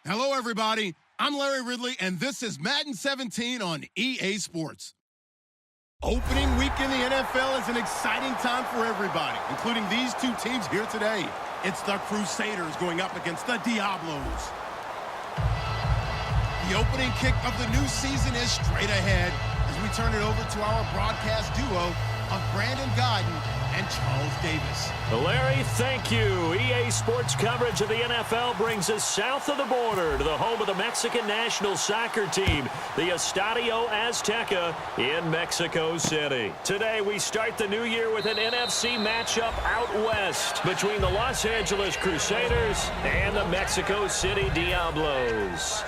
Hello, everybody. I'm Larry Ridley, and this is Madden 17 on EA Sports. Opening week in the NFL is an exciting time for everybody, including these two teams here today. It's the Crusaders going up against the Diablos. The opening kick of the new season is straight ahead as we turn it over to our broadcast duo of Brandon Godden and Charles Davis. Larry, thank you. EA Sports coverage of the NFL brings us south of the border to the home of the Mexican national soccer team, the Estadio Azteca in Mexico City. Today, we start the new year with an NFC matchup out west between the Los Angeles Crusaders and the Mexico City Diablos.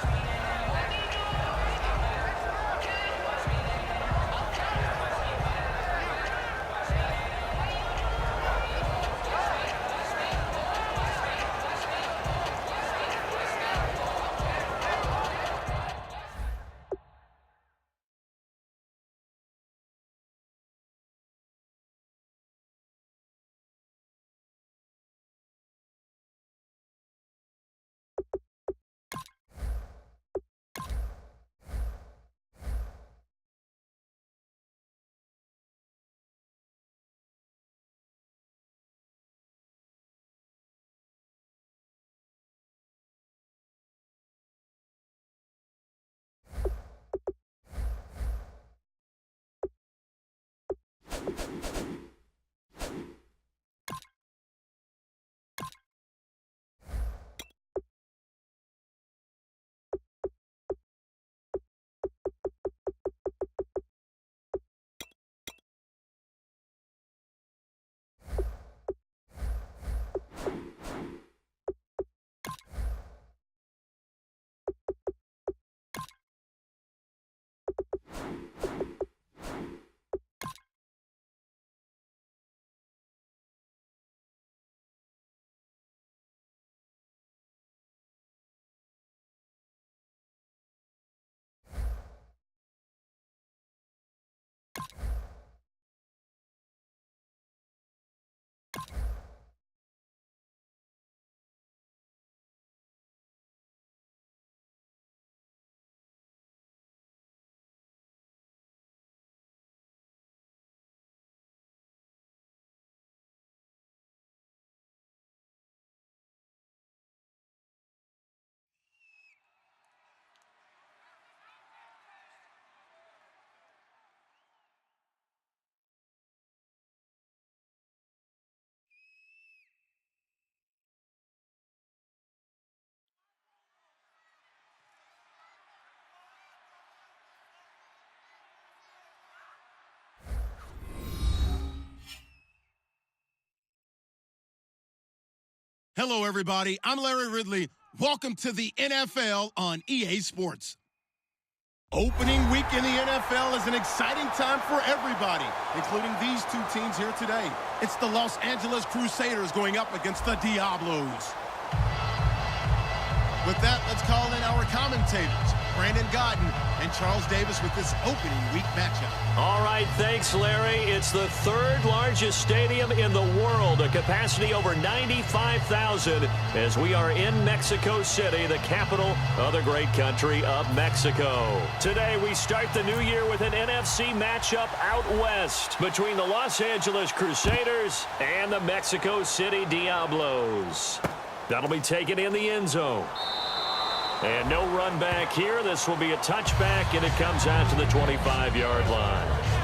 Hello, everybody. I'm Larry Ridley. Welcome to the NFL on EA Sports. Opening week in the NFL is an exciting time for everybody, including these two teams here today. It's the Los Angeles Crusaders going up against the Diablos. With that, let's call in our commentators, Brandon Godden and Charles Davis, with this opening week matchup. All right, thanks, Larry. It's the third largest stadium in the world, a capacity over 95,000, as we are in Mexico City, the capital of the great country of Mexico. Today, we start the new year with an NFC matchup out west between the Los Angeles Crusaders and the Mexico City Diablos. That'll be taken in the end zone. And no run back here. This will be a touchback, and it comes out to the 25-yard line.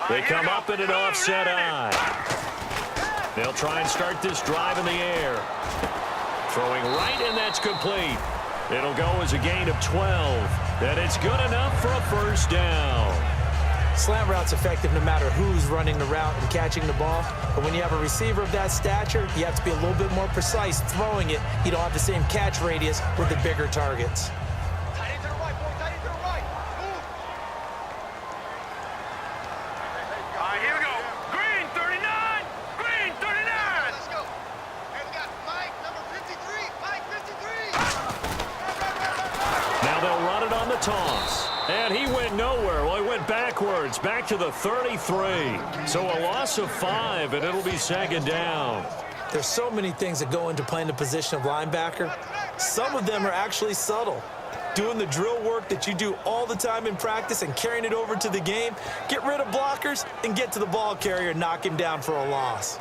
They come up in an offset eye. They'll try and start this drive in the air. Throwing right, and that's complete. It'll go as a gain of 12. And it's good enough for a first down. Slant route's effective no matter who's running the route and catching the ball. But when you have a receiver of that stature, you have to be a little bit more precise throwing it. You don't have the same catch radius with the bigger targets. Toss. And he went nowhere. Well, he went backwards, back to the 33. So a loss of 5, and it'll be second down. There's so many things that go into playing the position of linebacker. Some of them are actually subtle. Doing the drill work that you do all the time in practice and carrying it over to the game. Get rid of blockers and get to the ball carrier and knock him down for a loss.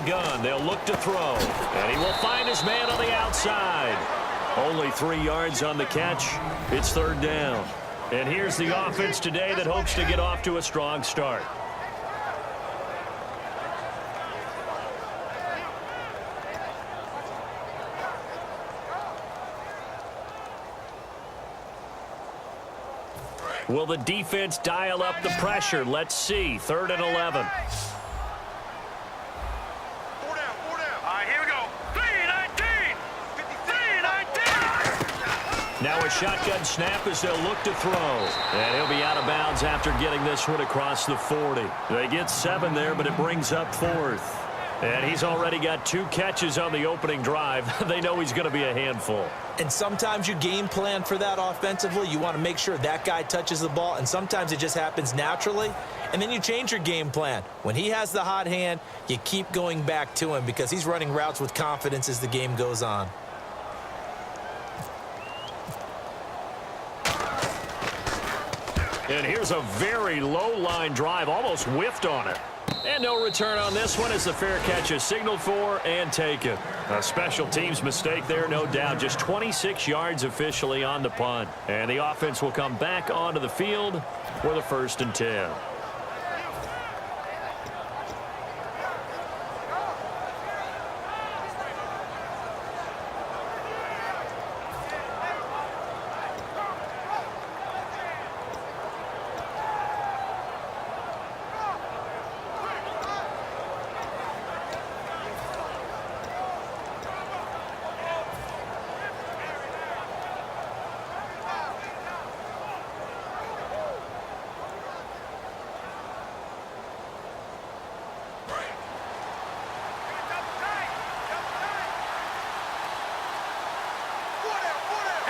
Gun. They'll look to throw, and he will find his man on the outside. Only 3 yards on the catch. It's third down. And here's the offense today that hopes to get off to a strong start. Will the defense dial up the pressure? Let's see. 3rd and 11. Now a shotgun snap as they'll look to throw. And he'll be out of bounds after getting this one across the 40. They get 7 there, but it brings up 4th. And he's already got 2 catches on the opening drive. They know he's going to be a handful. And sometimes you game plan for that offensively. You want to make sure that guy touches the ball, and sometimes it just happens naturally. And then you change your game plan. When he has the hot hand, you keep going back to him because he's running routes with confidence as the game goes on. And here's a very low line drive, almost whiffed on it. And no return on this one as the fair catch is signaled for and taken. A special teams mistake there, no doubt. Just 26 yards officially on the punt. And the offense will come back onto the field with a 1st and 10.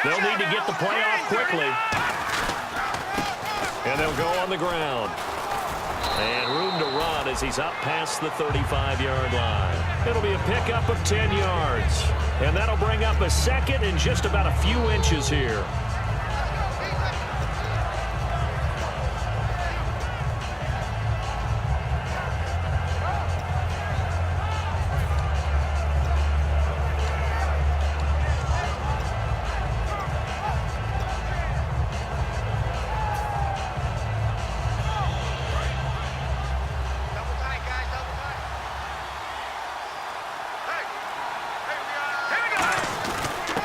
They'll need to get the play off quickly. And they'll go on the ground. And room to run as he's up past the 35-yard line. It'll be a pickup of 10 yards. And that'll bring up a 2nd and just about a few inches here.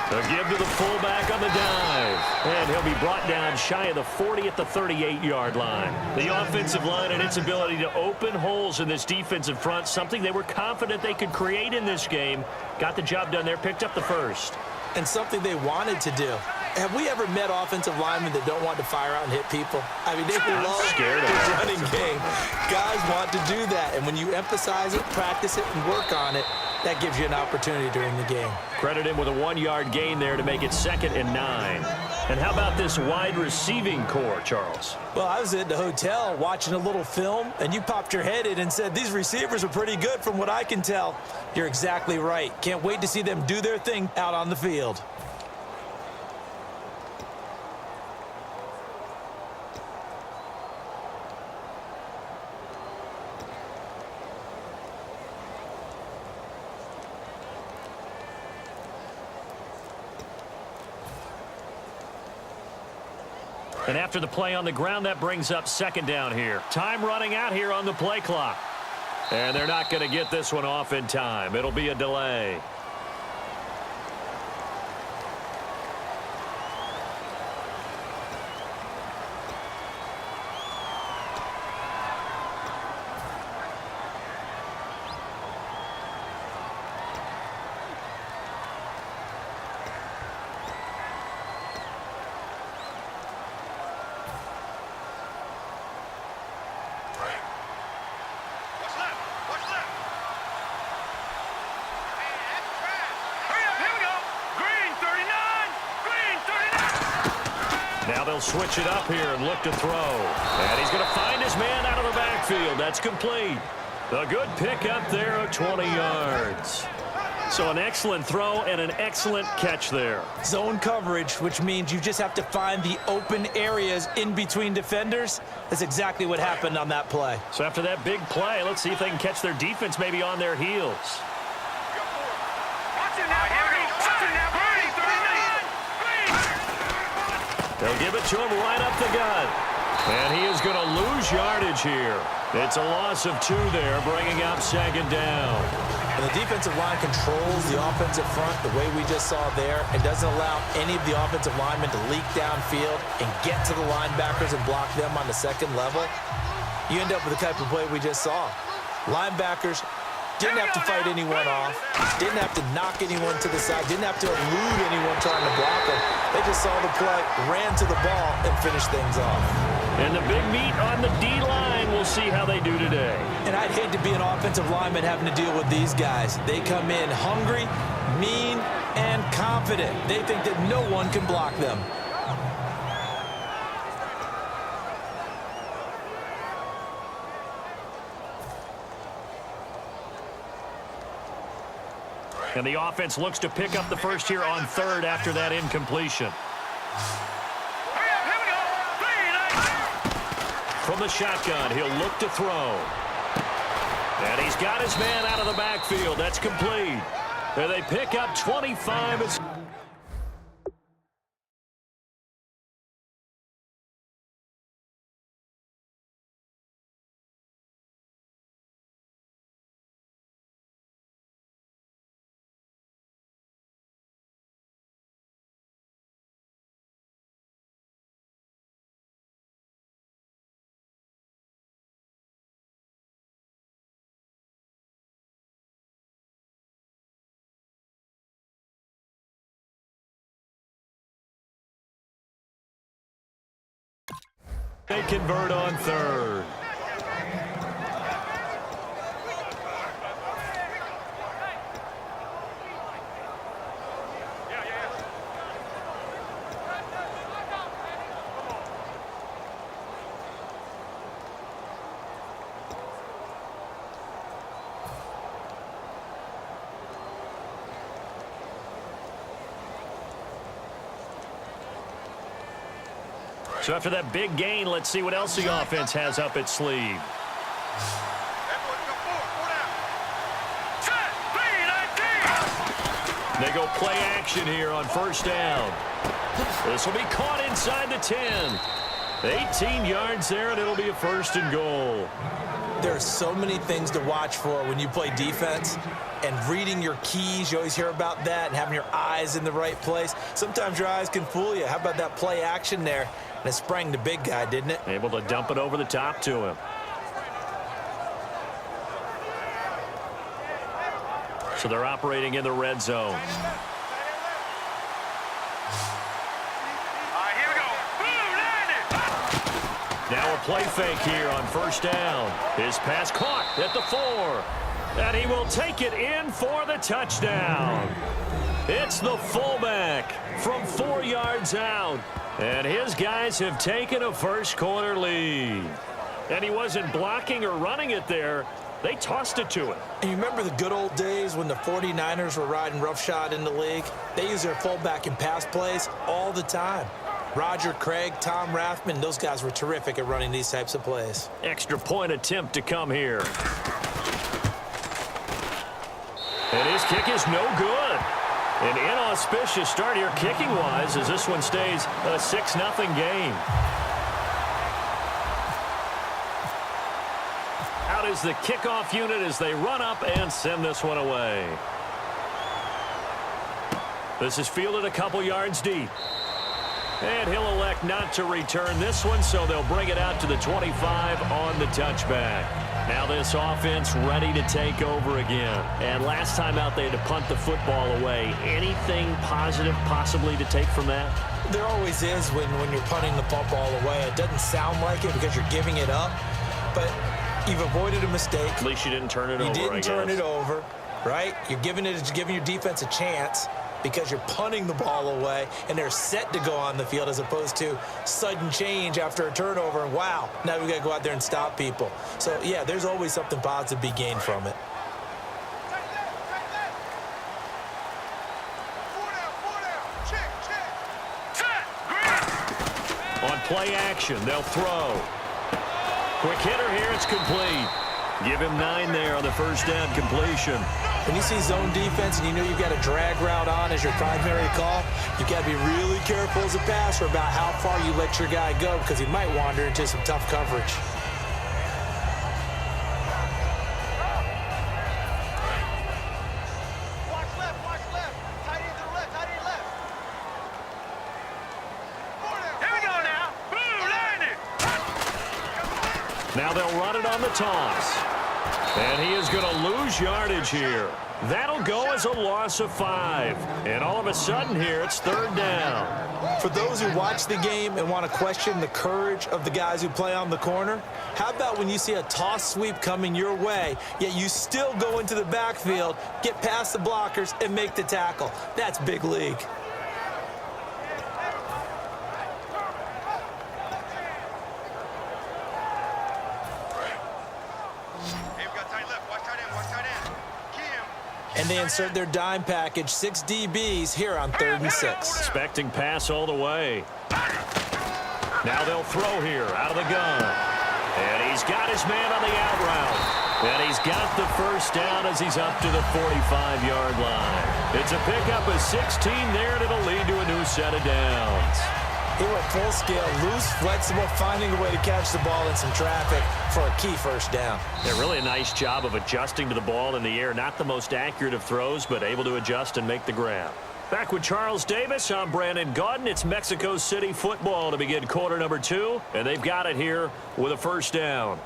A give to the fullback on the dive. And he'll be brought down shy of the 40 at the 38-yard line. The offensive line and its ability to open holes in this defensive front, something they were confident they could create in this game. Got the job done there, picked up the 1st. And something they wanted to do. Have we ever met offensive linemen that don't want to fire out and hit people? I mean, they love the running game. Guys want to do that. And when you emphasize it, practice it, and work on it, that gives you an opportunity during the game. Credit him with a 1-yard gain there to make it 2nd and 9. And how about this wide receiving core, Charles? Well, I was at the hotel watching a little film, and you popped your head in and said, these receivers are pretty good from what I can tell. You're exactly right. Can't wait to see them do their thing out on the field. And after the play on the ground, that brings up second down here. Time running out here on the play clock. And they're not going to get this one off in time. It'll be a delay. Now they'll switch it up here and look to throw. And he's going to find his man out of the backfield. That's complete. A good pickup there of 20 yards. So an excellent throw and an excellent catch there. Zone coverage, which means you just have to find the open areas in between defenders. That's exactly what happened on that play. So after that big play, let's see if they can catch their defense maybe on their heels. They'll give it to him right up the gut. And he is going to lose yardage here. It's a loss of 2 there, bringing up second down. And the defensive line controls the offensive front the way we just saw there. It doesn't allow any of the offensive linemen to leak downfield and get to the linebackers and block them on the second level. You end up with the type of play we just saw. Linebackers didn't have to fight anyone off, didn't have to knock anyone to the side, didn't have to elude anyone trying to block them. They just saw the play, ran to the ball, and finished things off. And the big meat on the D-line, we'll see how they do today. And I'd hate to be an offensive lineman having to deal with these guys. They come in hungry, mean, and confident. They think that no one can block them. And the offense looks to pick up the first here on third after that incompletion. From the shotgun, he'll look to throw. And he's got his man out of the backfield. That's complete. And they pick up 25. They convert on third. So after that big gain, let's see what else the offense has up its sleeve. They go play action here on first down. This will be caught inside the 10. 18 yards there, and it'll be a first and goal. There are so many things to watch for when you play defense, and reading your keys, you always hear about that, and having your eyes in the right place. Sometimes your eyes can fool you. How about that play action there? And it sprang the big guy, didn't it? Able to dump it over the top to him. So they're operating in the red zone. Now a play fake here on first down. His pass caught at the 4. And he will take it in for the touchdown. It's the fullback from 4 yards out. And his guys have taken a first quarter lead. And he wasn't blocking or running it there. They tossed it to him. And you remember the good old days when the 49ers were riding roughshod in the league? They use their fullback in pass plays all the time. Roger Craig, Tom Rathman, those guys were terrific at running these types of plays. Extra point attempt to come here. And his kick is no good. An inauspicious start here kicking-wise as this one stays a 6-0 game. Out is the kickoff unit as they run up and send this one away. This is fielded a couple yards deep. And he'll elect not to return this one, so they'll bring it out to the 25 on the touchback. Now this offense ready to take over again. And last time out they had to punt the football away. Anything positive possibly to take from that? There always is when you're punting the football away. It doesn't sound like it because you're giving it up, but you've avoided a mistake. At least you didn't turn it over, You didn't turn it over, right? You're giving your defense a chance because you're punting the ball away, and they're set to go on the field as opposed to sudden change after a turnover, and wow, now we've got to go out there and stop people. So, yeah, there's always something positive to be gained from it. On play action, they'll throw. Quick hitter here, it's complete. Give him 9 there on the first down completion. When you see zone defense and you know you've got a drag route on as your primary call, you've got to be really careful as a passer about how far you let your guy go because he might wander into some tough coverage. Watch left. Tight end to the left, tight end left. Here we go now. Boom, landed. Now they'll run it on the toss. And he is going to lose yardage here. That'll go as a loss of 5. And all of a sudden here, it's 3rd down. For those who watch the game and want to question the courage of the guys who play on the corner, how about when you see a toss sweep coming your way, yet you still go into the backfield, get past the blockers, and make the tackle? That's big league. And they insert their dime package, 6 DBs here on 3rd and 6. Expecting pass all the way. Now they'll throw here out of the gun. And he's got his man on the out route. And he's got the first down as he's up to the 45-yard line. It's a pickup of 16 there, and it'll lead to a new set of downs. He went full scale, loose, flexible, finding a way to catch the ball in some traffic for a key first down. Yeah, really a nice job of adjusting to the ball in the air. Not the most accurate of throws, but able to adjust and make the grab. Back with Charles Davis, I'm Brandon Gaudin. It's Mexico City football to begin quarter number 2, and they've got it here with a first down.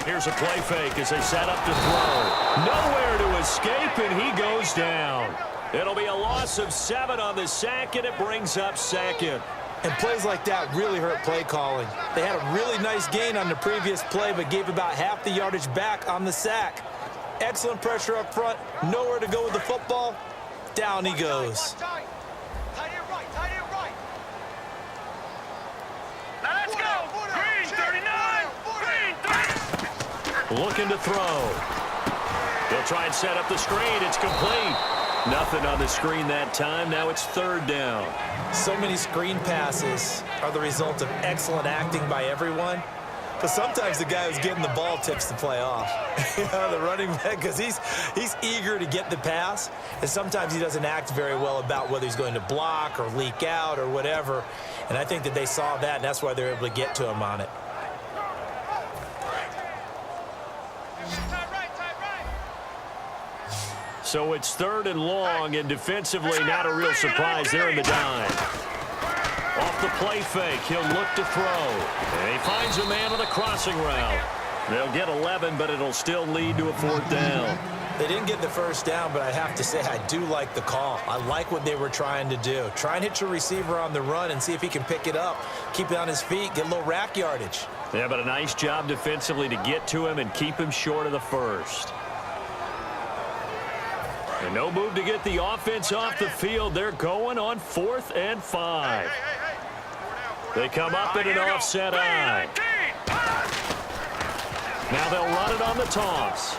Here's a play fake as they set up to throw. Nowhere to escape, and he goes down. It'll be a loss of 7 on the sack, and it brings up 2nd. And plays like that really hurt play calling. They had a really nice gain on the previous play, but gave about half the yardage back on the sack. Excellent pressure up front. Nowhere to go with the football. Down he goes. Tight end right. Now let's go. Green, 39. Green, 30. Looking to throw. He'll try and set up the screen. It's complete. Nothing on the screen that time. Now it's 3rd down. So many screen passes are the result of excellent acting by everyone. But sometimes the guy who's getting the ball tips the play off. You know, the running back, because he's eager to get the pass, and sometimes he doesn't act very well about whether he's going to block or leak out or whatever. And I think that they saw that, and that's why they're able to get to him on it. So it's 3rd and long, and defensively not a real surprise there in the dime. Off the play fake, he'll look to throw. And he finds a man on the crossing route. They'll get 11, but it'll still lead to a 4th down. They didn't get the first down, but I have to say I do like the call. I like what they were trying to do. Try and hit your receiver on the run and see if he can pick it up, keep it on his feet, get a little rack yardage. Yeah, but a nice job defensively to get to him and keep him short of the first. And no move to get the offense off the field. They're going on 4th and 5. They come up in an offset eye. Now they'll run it on the toss.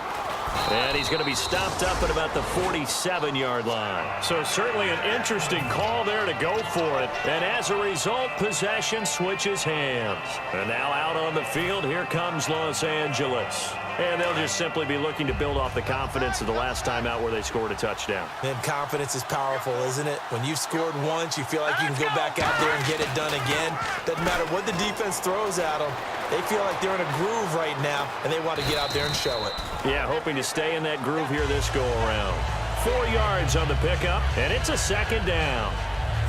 And he's going to be stopped up at about the 47-yard line. So certainly an interesting call there to go for it. And as a result, possession switches hands. And now out on the field, here comes Los Angeles. And they'll just simply be looking to build off the confidence of the last time out where they scored a touchdown. And confidence is powerful, isn't it? When you've scored once, you feel like you can go back out there and get it done again. Doesn't matter what the defense throws at them. They feel like they're in a groove right now, and they want to get out there and show it. Yeah, hoping to stay in that groove here this go-around. 4 yards on the pickup, and it's a second down.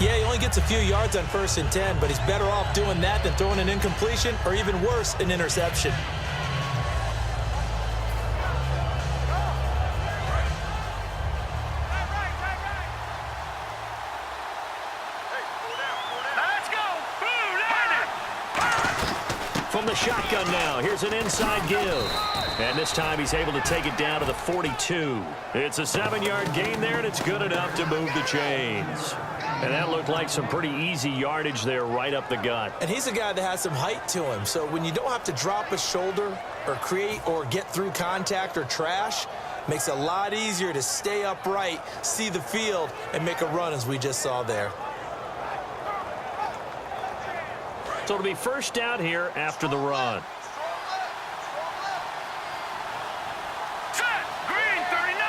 Yeah, he only gets a few yards on 1st and 10, but he's better off doing that than throwing an incompletion or even worse, an interception. From the shotgun now, here's an inside give. And this time he's able to take it down to the 42. It's a 7-yard gain there, and it's good enough to move the chains. And that looked like some pretty easy yardage there right up the gut. And he's a guy that has some height to him. So when you don't have to drop a shoulder or create or get through contact or trash, makes it a lot easier to stay upright, see the field, and make a run as we just saw there. So it'll be first down here after the run. Set. Green 39.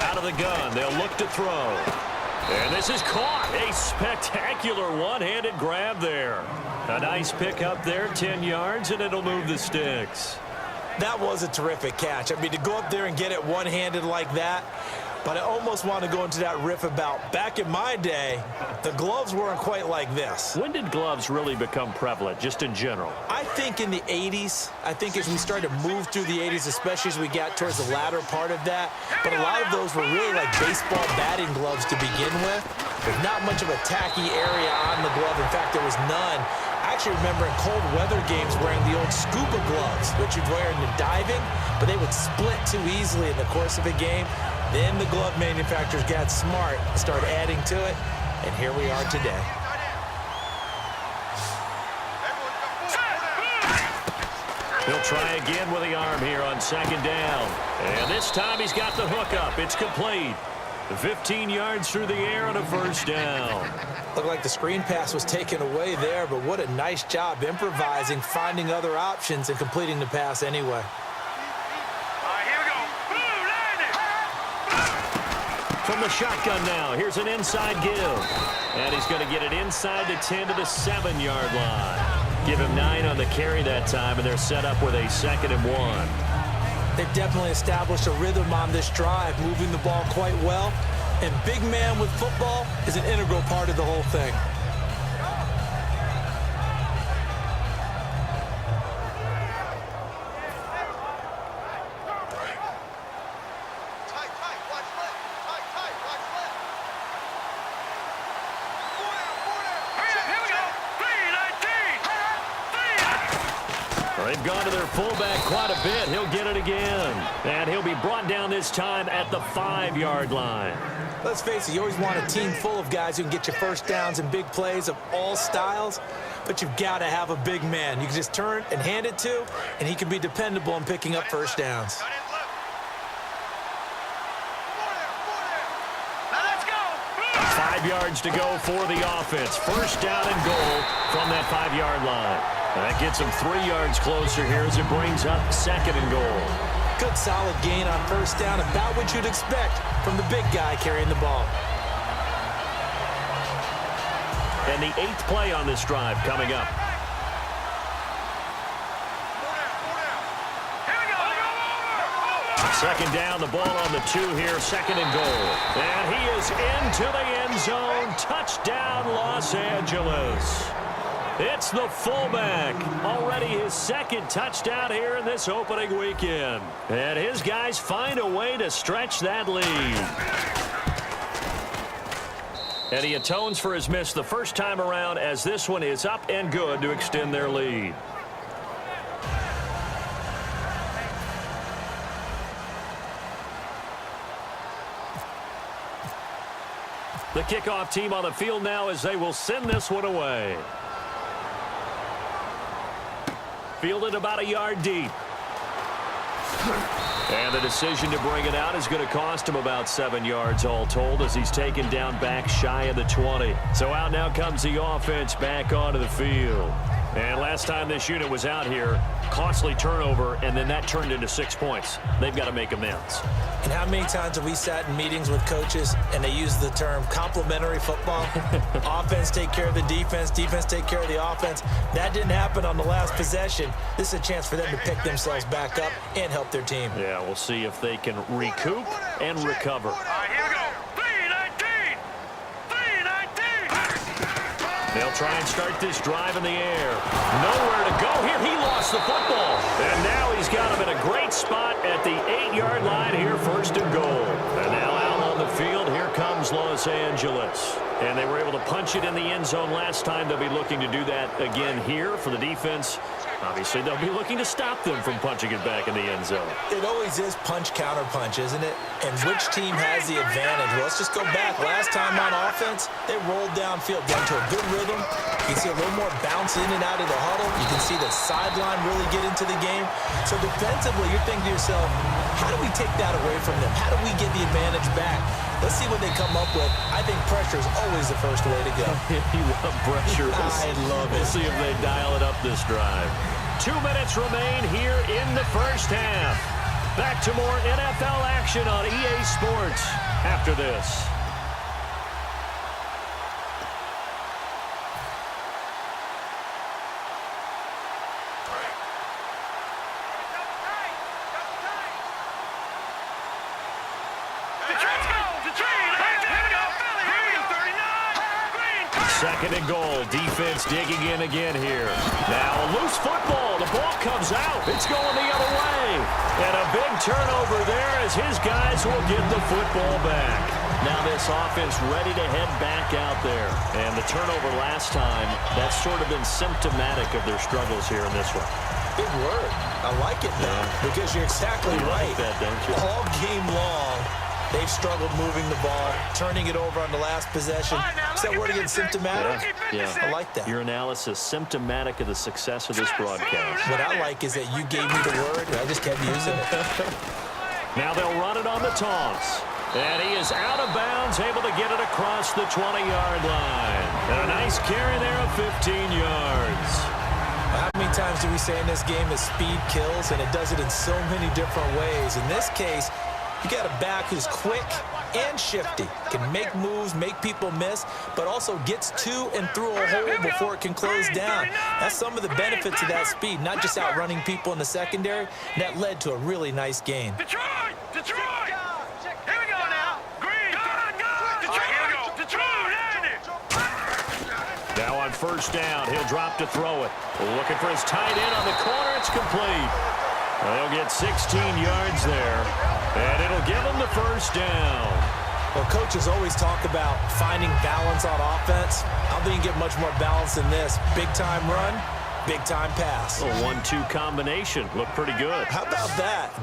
Out of the gun, they'll look to throw. And this is caught. A spectacular one-handed grab there. A nice pick up there, 10 yards, and it'll move the sticks. That was a terrific catch. I mean, to go up there and get it one-handed like that, but I almost want to go into that riff about back in my day, the gloves weren't quite like this. When did gloves really become prevalent, just in general? I think in the 80s. I think as we started to move through the 80s, especially as we got towards the latter part of that. But a lot of those were really like baseball batting gloves to begin with. There's not much of a tacky area on the glove. In fact, there was none. I actually remember in cold weather games wearing the old scuba gloves, which you'd wear in the diving, but they would split too easily in the course of a game. Then the glove manufacturers got smart and started adding to it, and here we are today. He'll try again with the arm here on second down. And this time he's got the hook up. It's complete. 15 yards through the air on a first down. Looked like the screen pass was taken away there, but what a nice job improvising, finding other options, and completing the pass anyway. From the shotgun now, here's an inside give. And he's going to get it inside the 10 to the 7-yard line. Give him 9 on the carry that time, and they're set up with a 2nd and 1. They've definitely established a rhythm on this drive, moving the ball quite well. And big man with football is an integral part of the whole thing. They've gone to their fullback quite a bit. He'll get it again. And he'll be brought down this time at the 5-yard line. Let's face it, you always want a team full of guys who can get you first downs and big plays of all styles, but you've got to have a big man you can just turn and hand it to, and he can be dependable in picking up first downs. 5 yards to go for the offense. First down and goal from that 5-yard line. That gets him 3 yards closer here as it brings up 2nd and goal. Good solid gain on first down, about what you'd expect from the big guy carrying the ball. And the 8th play on this drive coming up. Second down, the ball on the 2 here, 2nd and goal. And he is into the end zone. Touchdown, Los Angeles. It's the fullback. Already his 2nd touchdown here in this opening weekend. And his guys find a way to stretch that lead. And he atones for his miss the first time around, as this one is up and good to extend their lead. The kickoff team on the field now as they will send this one away. Fielded about a yard deep. And the decision to bring it out is going to cost him about 7 yards all told as he's taken down back shy of the 20. So out now comes the offense back onto the field. And last time this unit was out here, costly turnover, and then that turned into 6 points. They've got to make amends. And how many times have we sat in meetings with coaches and they use the term complementary football? Offense take care of the defense, defense take care of the offense. That didn't happen on the last possession. This is a chance for them to pick themselves back up and help their team. Yeah, we'll see if they can recoup and recover. All right, here we go. 3-19. 3-19. They'll try and start this drive in the air. Nowhere to go here. He lost the football. And now he's got him in a great spot at the 8-yard line here, first and goal. And now out on the field, here comes Los Angeles. And they were able to punch it in the end zone last time. They'll be looking to do that again here for the defense. Obviously, they'll be looking to stop them from punching it back in the end zone. It always is punch, counter punch, isn't it? And which team has the advantage? Well, let's just go back. Last time on offense, they rolled downfield, got into a good rhythm. You can see a little more bounce in and out of the huddle. You can see the sideline really get into the game. So defensively, you're thinking to yourself, how do we take that away from them? How do we get the advantage back? Let's see what they come up with. I think pressure is always the first way to go. You love pressure. I love it. We'll see if they dial it up this drive. 2 minutes remain here in the first half. Back to more NFL action on EA Sports after this. Second and goal. Defense digging in again here. Now a loose football. The ball comes out. It's going the other way. And a big turnover there as his guys will get the football back. Now this offense ready to head back out there. And the turnover last time, that's sort of been symptomatic of their struggles here in this one. Big word. I like it now because you're exactly right. Like that, don't you? All game long, they've struggled moving the ball, turning it over on the last possession. Is that word again, symptomatic? Yeah. I like that. Your analysis symptomatic of the success of this broadcast. What I like is that you gave me the word, and I just kept using it. Now they'll run it on the toss. And he is out of bounds, able to get it across the 20-yard line. And a nice carry there of 15 yards. How many times do we say in this game that speed kills, and it does it in so many different ways? In this case, you got a back who's quick and shifty, can make moves, make people miss, but also gets to and through a hole before it can close down. That's some of the benefits of that speed, not just outrunning people in the secondary. That led to a really nice game. Detroit! Detroit! Here we go now. Green! Detroit! Here we go. Detroit! Now on first down, he'll drop to throw it. Looking for his tight end on the corner. It's complete. They'll get 16 yards there, and it'll give them the first down. Well, coaches always talk about finding balance on offense. I don't think you get much more balance than this. Big-time run, big-time pass. A 1-2 combination. Looked pretty good. How about that?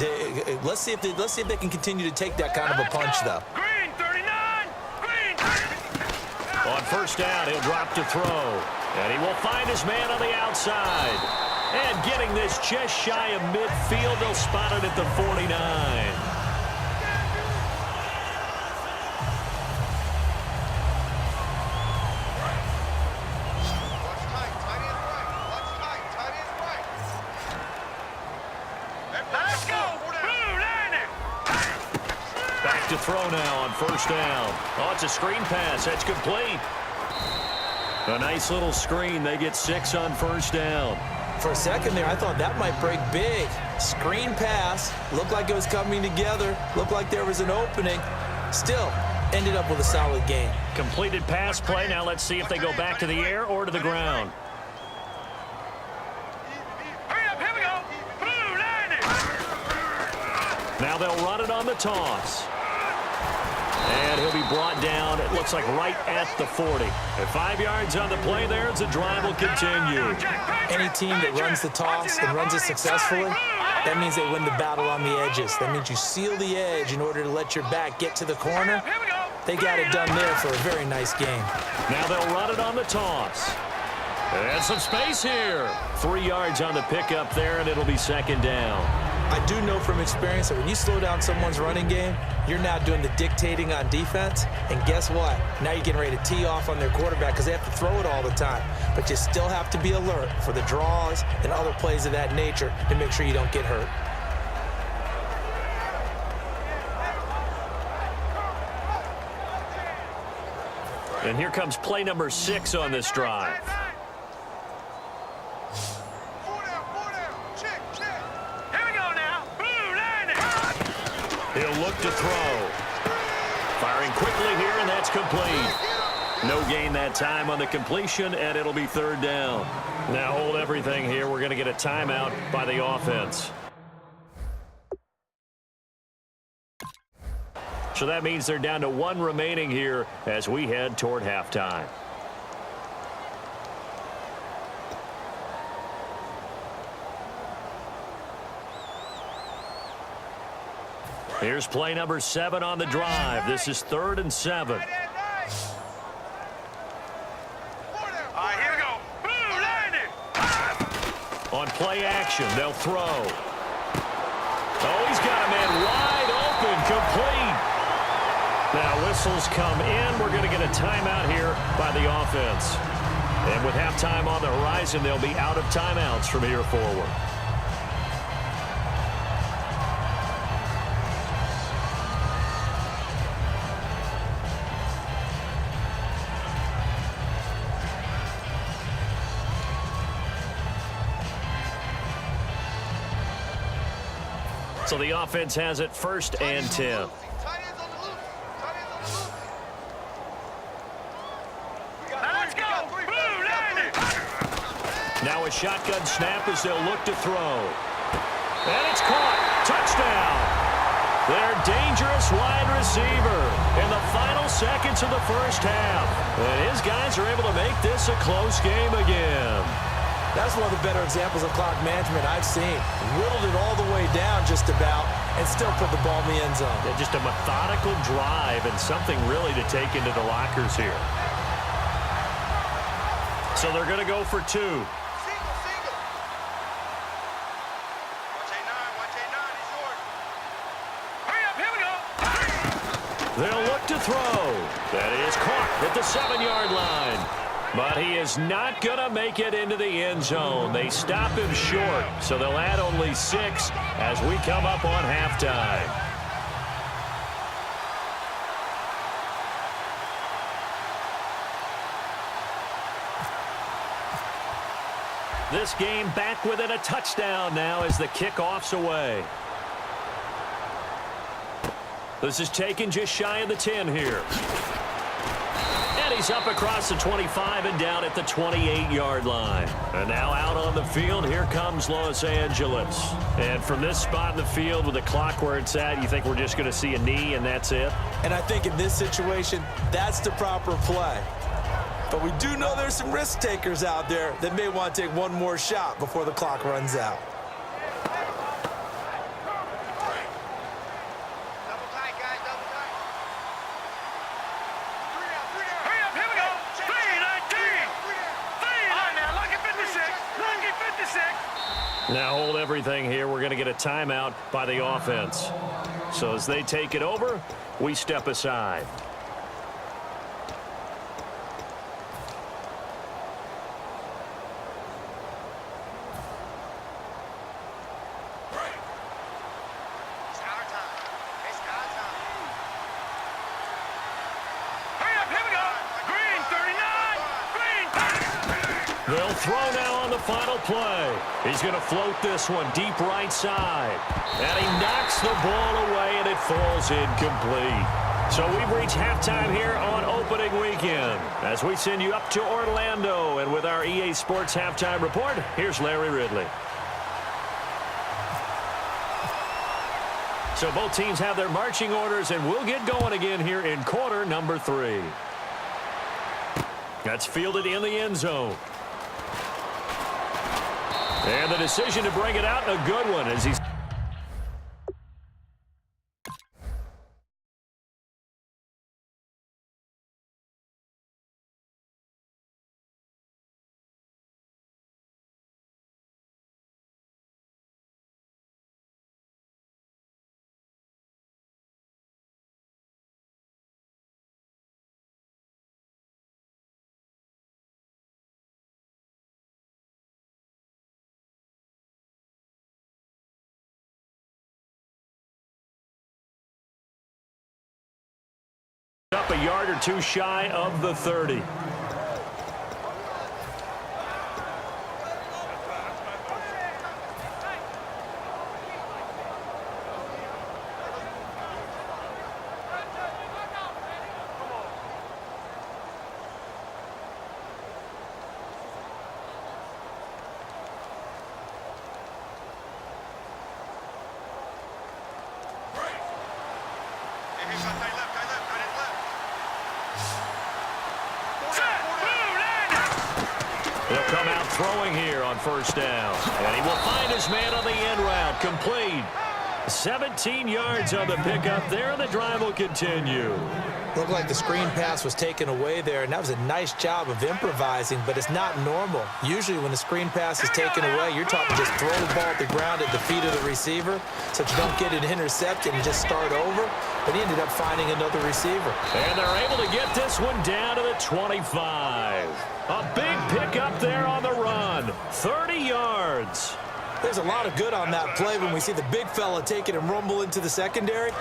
Let's see if they can continue to take that kind of a punch, though. Green, 39! Green! On first down, he'll drop to throw, and he will find his man on the outside. And getting this just shy of midfield, they'll spot it at the 49. Let's go! Blue landing! Back to throw now on first down. Oh, it's a screen pass. That's complete. A nice little screen. They get 6 on first down. For a second there, I thought that might break big. Screen pass. Looked like it was coming together. Looked like there was an opening. Still, ended up with a solid game. Completed pass play. Now let's see if they go back to the air or to the ground. Hurry up, here we go! Blue landing! Now they'll run it on the toss. And he'll be brought down, it looks like right at the 40. At 5 yards on the play there as the drive will continue. Any team that runs the toss and runs it successfully, that means they win the battle on the edges. That means you seal the edge in order to let your back get to the corner. They got it done there for a very nice game. Now they'll run it on the toss. And some space here. 3 yards on the pickup there, and it'll be second down. I do know from experience that when you slow down someone's running game, you're now doing the dictating on defense. And guess what? Now you're getting ready to tee off on their quarterback because they have to throw it all the time. But you still have to be alert for the draws and other plays of that nature to make sure you don't get hurt. And here comes play number 6 on this drive. He'll look to throw. Firing quickly here, and that's complete. No gain that time on the completion, and it'll be 3rd down. Now hold everything here. We're going to get a timeout by the offense. So that means they're down to 1 remaining here as we head toward halftime. Here's play number 7 on the drive. This is 3rd and 7. All right, here we go. Boom, landed. On play action, they'll throw. Oh, he's got a man wide open, complete. Now whistles come in. We're going to get a timeout here by the offense. And with halftime on the horizon, they'll be out of timeouts from here forward. So the offense has it 1st and 10. Let's go. Boom, landed. Now a shotgun snap as they'll look to throw. And it's caught. Touchdown. Their dangerous wide receiver in the final seconds of the first half. And his guys are able to make this a close game again. That's one of the better examples of clock management I've seen. Whittled it all the way down just about and still put the ball in the end zone. Yeah, just a methodical drive and something really to take into the lockers here. So they're going to go for 2. Single. Watch A9 is yours. Hurry up, here we go. They'll look to throw. That is caught at the 7-yard line. But he is not going to make it into the end zone. They stop him short, so they'll add only 6 as we come up on halftime. This game back within a touchdown now as the kickoff's away. This is taken just shy of the 10 here. And he's up across the 25 and down at the 28-yard line. And now out on the field, here comes Los Angeles. And from this spot in the field with the clock where it's at, you think we're just going to see a knee and that's it? And I think in this situation, that's the proper play. But we do know there's some risk takers out there that may want to take one more shot before the clock runs out. Double tight, guys, double tight. Hurry up, here we go. 3-19. 3 on now, lucky 56. Lucky 56. Now hold everything here. We're going to get a timeout by the offense. So as they take it over, we step aside. It's our time. It's our time. Hurry up, here we go. Green, 39. Green, 30. They'll throw now on the final play. He's going to float this one deep right side. And he knocks the ball away, and it falls incomplete. So we've reached halftime here on opening weekend. As we send you up to Orlando, and with our EA Sports Halftime Report, here's Larry Ridley. So both teams have their marching orders, and we'll get going again here in quarter number 3. That's fielded in the end zone. And the decision to bring it out, and a good one as he's a yard or two shy of the 30. Set, He'll come out throwing here on first down. And he will find his man on the end route. Complete. 17 yards on the pickup there, and the drive will continue. Looked like the screen pass was taken away there, and that was a nice job of improvising, but it's not normal. Usually when the screen pass is taken away, you're taught to just throw the ball at the ground at the feet of the receiver so that you don't get it intercepted and just start over. But he ended up finding another receiver. And they're able to get this one down to the 25. A big pickup there on the run. 30 yards. There's a lot of good on that play when we see the big fella take it and rumble into the secondary.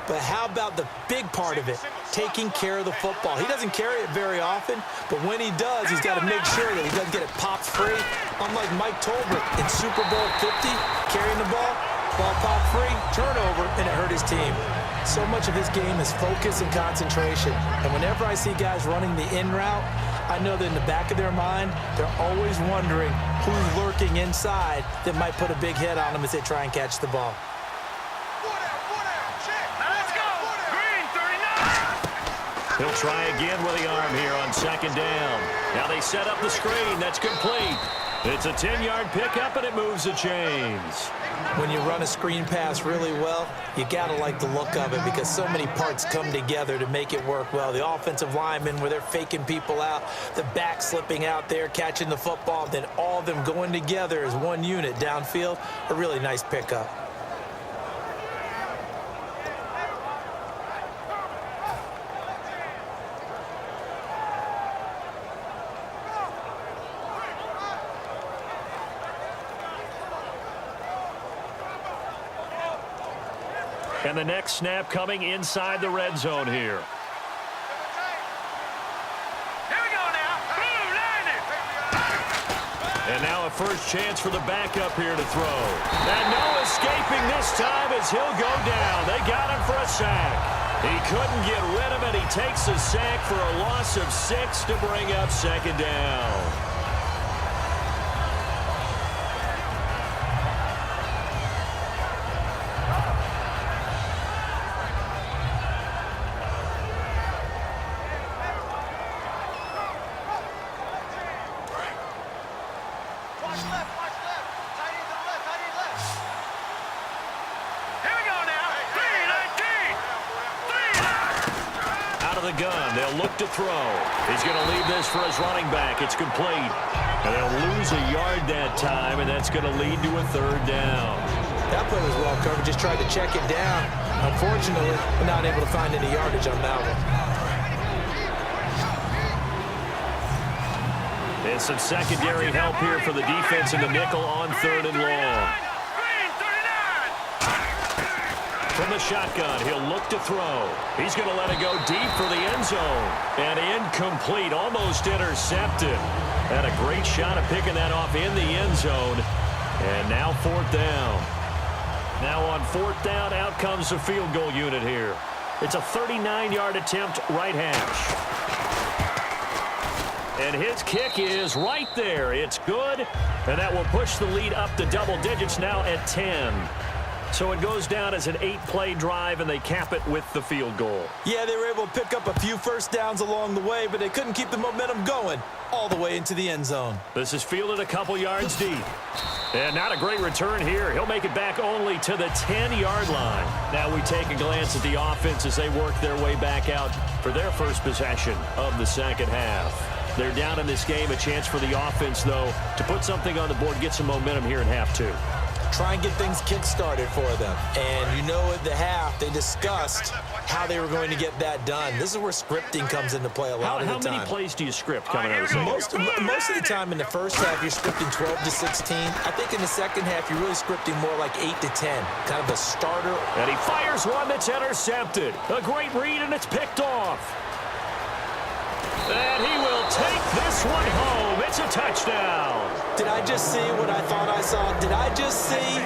But how about the big part of it, taking care of the football? He doesn't carry it very often, but when he does, he's got to make sure that he doesn't get it popped free. Unlike Mike Tolbert in Super Bowl 50, carrying the ball popped free, turnover, and it hurt his team. So much of his game is focus and concentration. And whenever I see guys running the in route, I know that in the back of their mind, they're always wondering who's lurking inside that might put a big hit on them as they try and catch the ball. let's go. Green, 39. He'll try again with the arm here on second down. Now they set up the screen. That's complete. It's a 10-yard pickup, and it moves the chains. When you run a screen pass really well, you got to like the look of it because so many parts come together to make it work well. The offensive linemen, where they're faking people out, the back slipping out there, catching the football, then all of them going together as one unit downfield, a really nice pickup. And the next snap coming inside the red zone here. Here we go now. Boom, landed. And now a first chance for the backup here to throw. And no escaping this time as he'll go down. They got him for a sack. He couldn't get rid of it. He takes a sack for a loss of 6 to bring up second down. Gun. They'll look to throw. He's going to leave this for his running back. It's complete. And they'll lose a yard that time, and that's going to lead to a third down. That play was well covered. Just tried to check it down. Unfortunately, we're not able to find any yardage on that one. And some secondary help here for the defense in the nickel on third and long. From the shotgun, he'll look to throw. He's going to let it go deep for the end zone. And incomplete, almost intercepted. Had a great shot at picking that off in the end zone. And now fourth down. Now on fourth down, out comes the field goal unit here. It's a 39-yard attempt, right hash. And his kick is right there. It's good. And that will push the lead up to double digits now at 10. So it goes down as an 8-play drive, and they cap it with the field goal. Yeah, they were able to pick up a few first downs along the way, but they couldn't keep the momentum going all the way into the end zone. This is fielded a couple yards deep. And not a great return here. He'll make it back only to the 10-yard line. Now we take a glance at the offense as they work their way back out for their first possession of the second half. They're down in this game. A chance for the offense, though, to put something on the board, get some momentum here in half two. Try and get things kick-started for them. And you know at the half, they discussed how they were going to get that done. This is where scripting comes into play a lot of the time. How many plays do you script coming out of the second? Most of the time in the first half, you're scripting 12 to 16. I think in the second half, you're really scripting more like 8 to 10. Kind of a starter. And he fires one that's intercepted. A great read, and it's picked off. And he will take this one home. It's a touchdown. Did I just see what I thought I saw? Did I just see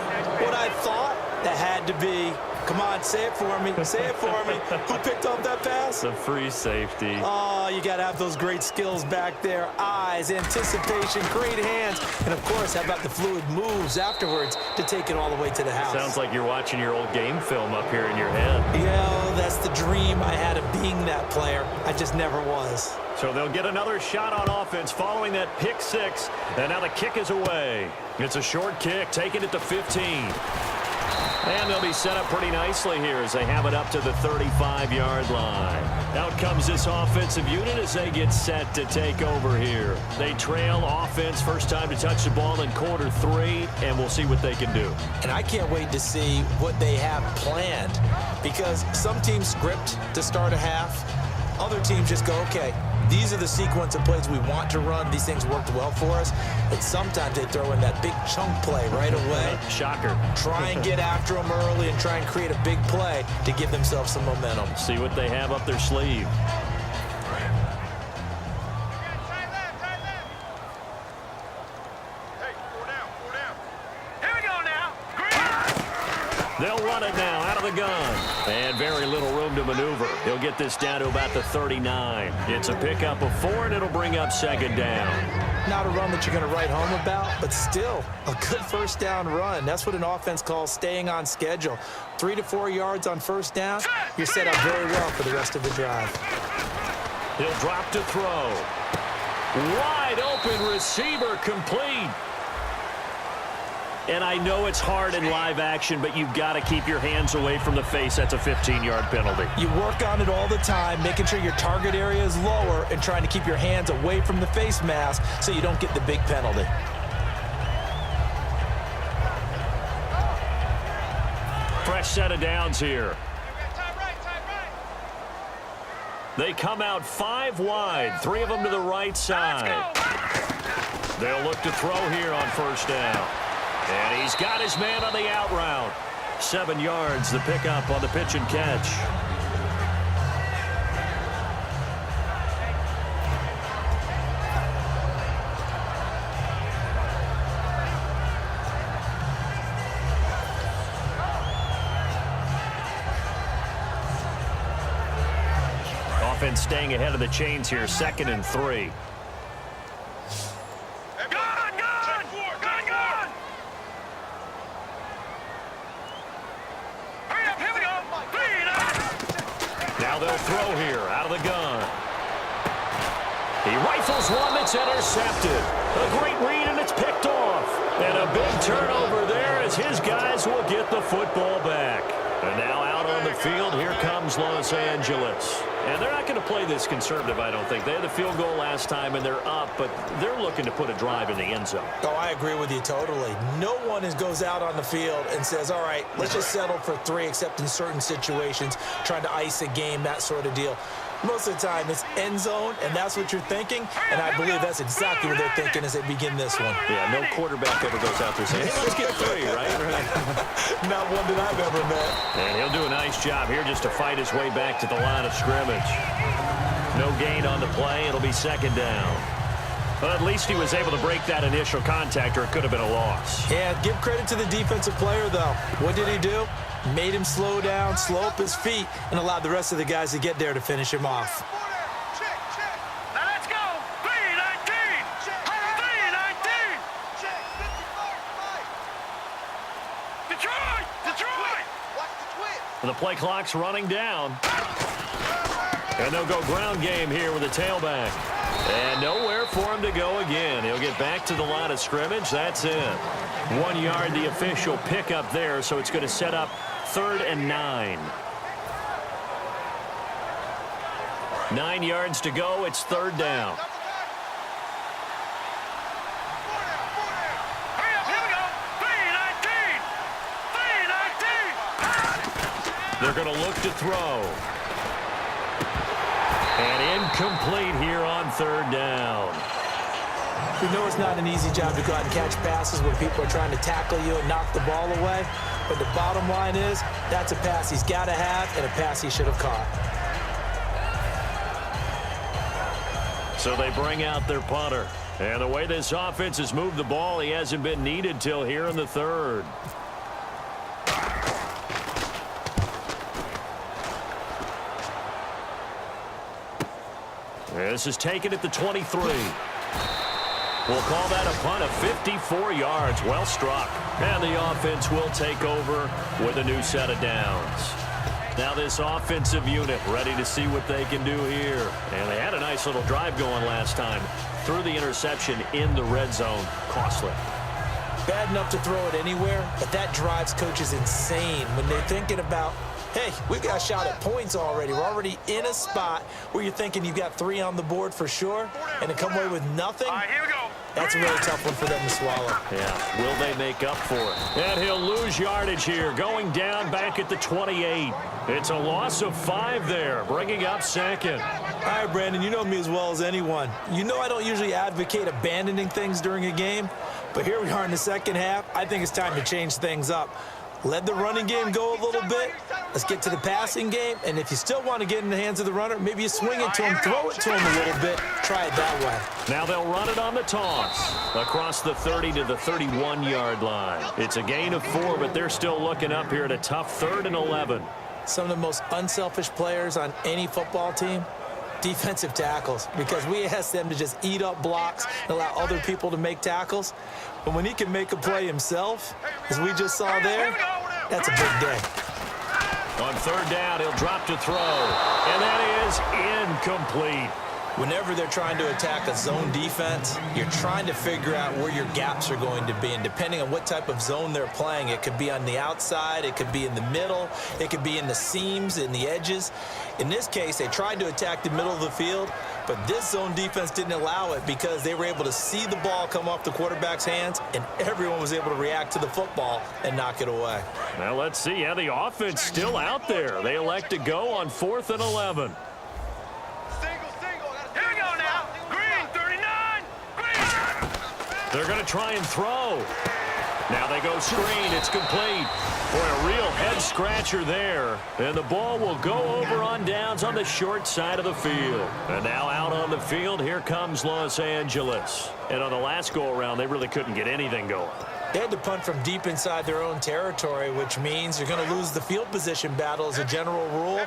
what I thought? That had to be. Come on, say it for me. Say it for me. Who picked up that pass? The free safety. Oh, you got to have those great skills back there. Eyes, anticipation, great hands. And, of course, how about the fluid moves afterwards to take it all the way to the house? Sounds like you're watching your old game film up here in your head. Yeah, that's the dream I had of being that player. I just never was. So they'll get another shot on offense following that pick six. And now the kick is away. It's a short kick, taking it to 15. And they'll be set up pretty nicely here as they have it up to the 35-yard line. Out comes this offensive unit as they get set to take over here. They trail offense, first time to touch the ball in quarter 3, and we'll see what they can do. And I can't wait to see what they have planned, because some teams script to start a half. Other teams just go, okay, these are the sequence of plays we want to run. These things worked well for us. But sometimes they throw in that big chunk play right away. Shocker. Try and get after them early and try and create a big play to give themselves some momentum. See what they have up their sleeve. They'll run it now out of the gun. And very little room to maneuver. He'll get this down to about the 39. It's a pickup of 4, and it'll bring up second down. Not a run that you're going to write home about, but still a good first down run. That's what an offense calls staying on schedule. 3 to 4 yards on first down, you're set up very well for the rest of the drive. He'll drop to throw. Wide open receiver complete. And I know it's hard in live action, but you've got to keep your hands away from the face. That's a 15-yard penalty. You work on it all the time, making sure your target area is lower and trying to keep your hands away from the face mask so you don't get the big penalty. Fresh set of downs here. They come out 5 wide, 3 of them to the right side. They'll look to throw here on first down. And he's got his man on the out route. 7 yards, the pickup on the pitch and catch. Offense staying ahead of the chains here, 2nd and 3. Now they'll throw here out of the gun. He rifles one that's intercepted. A great read, and it's picked off. And a big turnover there as his guys will get the football back. And now out on the field, here comes Los Angeles. And they're not going to play this conservative, I don't think. They had the field goal last time, and they're up, but they're looking to put a drive in the end zone. Oh, I agree with you totally. No one goes out on the field and says, all right, let's just settle for 3, except in certain situations, trying to ice a game, that sort of deal. Most of the time, it's end zone, and that's what you're thinking, and I believe that's exactly what they're thinking as they begin this one. Yeah, no quarterback ever goes out there saying, hey, let's get 3, right? Not one that I've ever met. And he'll do a nice job here just to fight his way back to the line of scrimmage. No gain on the play. It'll be second down. But at least he was able to break that initial contact, or it could have been a loss. Yeah, give credit to the defensive player, though. What did he do? Made him slow down, slow up his feet, and allowed the rest of the guys to get there to finish him off. Now let's go. 3-19. 3-19. Detroit. The play clock's running down. And they'll go ground game here with a tailback. And nowhere for him to go again. He'll get back to the line of scrimmage. That's it. 1 yard, the official pickup there, so it's going to set up 3rd and 9. 9 yards to go. It's 3rd down. Hurry up, here we go. 3-19. They're going to look to throw. And incomplete here on 3rd down. We know it's not an easy job to go out and catch passes where people are trying to tackle you and knock the ball away. But the bottom line is, that's a pass he's got to have and a pass he should have caught. So they bring out their punter. And the way this offense has moved the ball, he hasn't been needed till here in the third. This is taken at the 23. We'll call that a punt of 54 yards. Well struck. And the offense will take over with a new set of downs. Now this offensive unit ready to see what they can do here. And they had a nice little drive going last time. Threw the interception in the red zone. Costly. Bad enough to throw it anywhere, but that drives coaches insane when they're thinking about, hey, we've got a shot at points already. We're already in a spot where you're thinking you've got 3 on the board for sure, and to come away with nothing, All right, here we go. that's a really tough one for them to swallow. Yeah, will they make up for it? And he'll lose yardage here, going down back at the 28. It's a loss of 5 there, bringing up second. All right, Brandon, you know me as well as anyone. You know I don't usually advocate abandoning things during a game, but here we are in the second half. I think it's time to change things up. Let the running game go a little bit. Let's get to the passing game, and if you still want to get in the hands of the runner, maybe you swing it to him, throw it to him a little bit, try it that way. Now they'll run it on the toss across the 30 to the 31-yard line. It's a gain of 4, but they're still looking up here at a tough 3rd and 11. Some of the most unselfish players on any football team, defensive tackles, because we ask them to just eat up blocks and allow other people to make tackles. But when he can make a play himself, as we just saw there, that's a big day. On 3rd down, he'll drop to throw, and that is incomplete. Whenever they're trying to attack a zone defense, you're trying to figure out where your gaps are going to be. And depending on what type of zone they're playing, it could be on the outside, it could be in the middle, it could be in the seams, in the edges. In this case, they tried to attack the middle of the field, but this zone defense didn't allow it because they were able to see the ball come off the quarterback's hands, and everyone was able to react to the football and knock it away. Now let's see. Yeah, the offense still out there. They elect to go on 4th and 11. They're going to try and throw. Now they go screen. It's complete. Boy, a real head-scratcher there. And the ball will go over on downs on the short side of the field. And now out on the field, here comes Los Angeles. And on the last go-around, they really couldn't get anything going. They had to punt from deep inside their own territory, which means you're going to lose the field position battle as a general rule.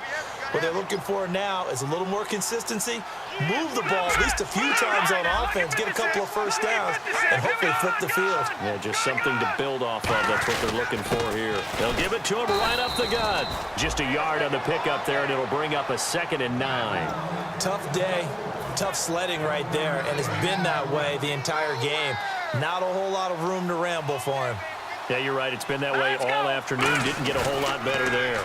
What they're looking for now is a little more consistency, move the ball at least a few times on offense, get a couple of first downs, and hopefully flip the field. Yeah, just something to build off of. That's what they're looking for here. They'll give it to him right up the gut. Just a yard on the pickup there, and it'll bring up a 2nd and 9. Tough day, tough sledding right there, and it's been that way the entire game. Not a whole lot of room to ramble for him. Yeah, you're right. It's been that way all afternoon. Didn't get a whole lot better there.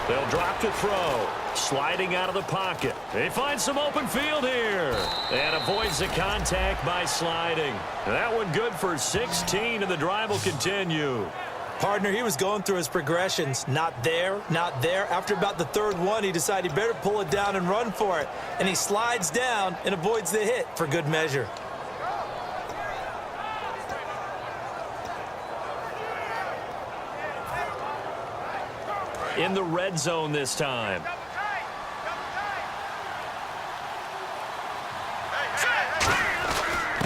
They'll drop to throw. Sliding out of the pocket. They find some open field here. And avoids the contact by sliding. That one good for 16, and the drive will continue. Partner, he was going through his progressions. Not there, not there. After about the 3rd one, he decided he better pull it down and run for it. And he slides down and avoids the hit for good measure. In the red zone this time.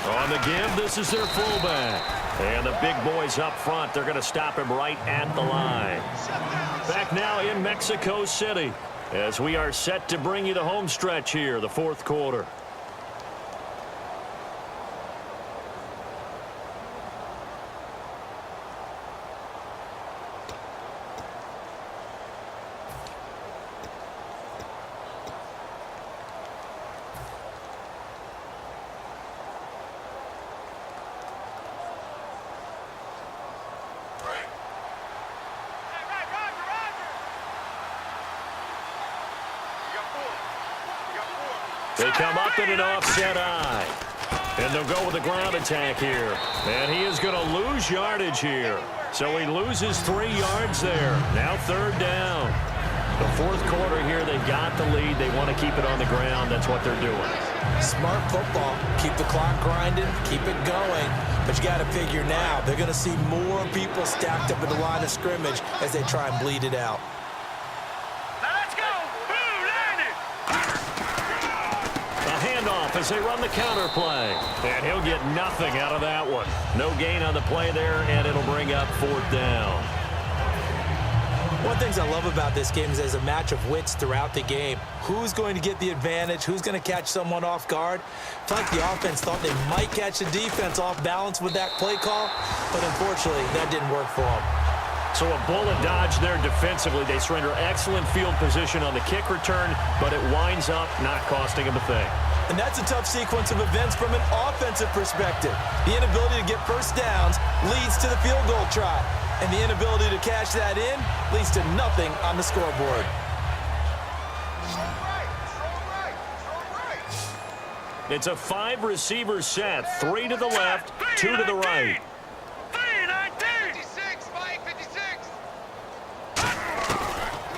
On the give, this is their fullback. And the big boys up front, they're going to stop him right at the line. Back now in Mexico City as we are set to bring you the home stretch here, the 4th quarter. They come up in an offset eye. And they'll go with a ground attack here. And he is going to lose yardage here. So he loses 3 yards there. Now 3rd down. The 4th quarter here, they got the lead. They want to keep it on the ground. That's what they're doing. Smart football. Keep the clock grinding. Keep it going. But you got to figure now, they're going to see more people stacked up at the line of scrimmage as they try and bleed it out. as they run the counter play. And he'll get nothing out of that one. No gain on the play there, and it'll bring up 4th down. One of the things I love about this game is there's a match of wits throughout the game. Who's going to get the advantage? Who's going to catch someone off guard? I feel like the offense thought they might catch the defense off balance with that play call, but unfortunately, that didn't work for them. So a bullet dodge there defensively. They surrender excellent field position on the kick return, but it winds up not costing them a thing. And that's a tough sequence of events from an offensive perspective. The inability to get first downs leads to the field goal try. And the inability to cash that in leads to nothing on the scoreboard. It's a 5-receiver set. 3 to the left, 2 to the right.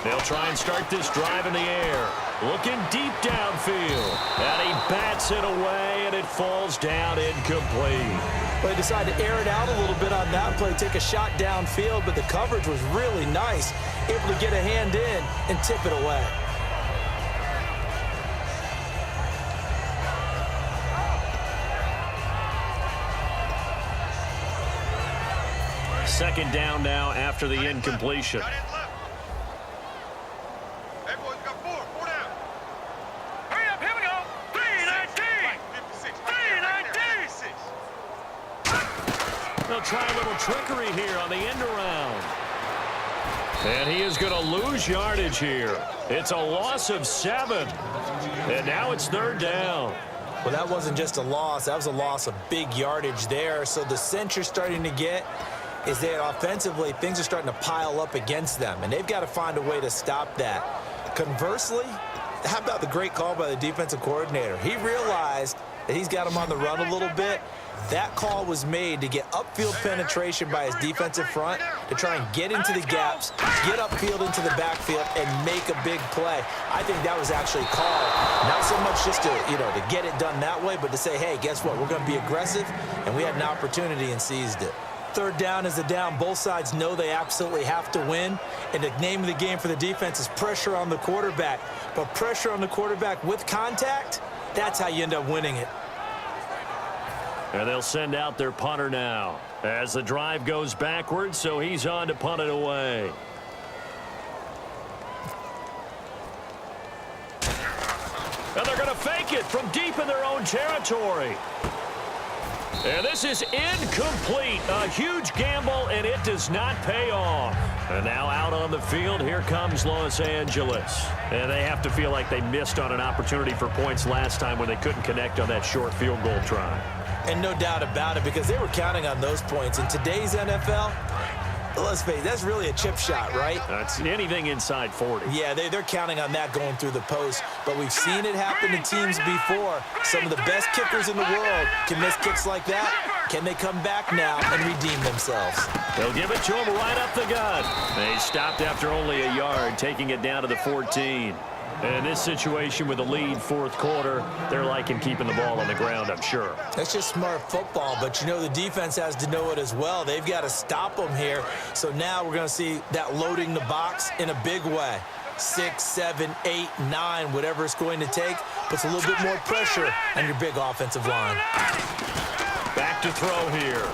They'll try and start this drive in the air. Looking deep downfield. And he bats it away, and it falls down incomplete. Well, they decided to air it out a little bit on that play, take a shot downfield, but the coverage was really nice. Able to get a hand in and tip it away. Second down now after the incompletion. They'll try a little trickery here on the end around. And he is going to lose yardage here. It's a loss of 7. And now it's 3rd down. Well, that wasn't just a loss. That was a loss of big yardage there. So the sense you're starting to get is that offensively, things are starting to pile up against them. And they've got to find a way to stop that. Conversely, how about the great call by the defensive coordinator? He realized that he's got him on the run a little bit. That call was made to get upfield penetration by his defensive front to try and get into the gaps, get upfield into the backfield, and make a big play. I think that was actually called not so much just to get it done that way, but to say, hey, guess what? We're going to be aggressive, and we had an opportunity and seized it. 3rd down is the down. Both sides know they absolutely have to win, and the name of the game for the defense is pressure on the quarterback. But pressure on the quarterback with contact, that's how you end up winning it. And they'll send out their punter now as the drive goes backwards, so he's on to punt it away. And they're going to fake it from deep in their own territory. And this is incomplete. A huge gamble, and it does not pay off. And now out on the field, here comes Los Angeles. And they have to feel like they missed on an opportunity for points last time when they couldn't connect on that short field goal try. And no doubt about it, because they were counting on those points. In today's NFL, let's face it, that's really a chip shot, right? That's anything inside 40. Yeah, they're counting on that going through the post. But we've seen it happen to teams before. Some of the best kickers in the world can miss kicks like that. Can they come back now and redeem themselves? They'll give it to him right up the gut. They stopped after only a yard, taking it down to the 14. And in this situation with the lead 4th quarter, they're liking keeping the ball on the ground, I'm sure. That's just smart football, but the defense has to know it as well. They've got to stop them here. So now we're going to see that loading the box in a big way. 6, 7, 8, 9, whatever it's going to take, puts a little bit more pressure on your big offensive line. Back to throw here.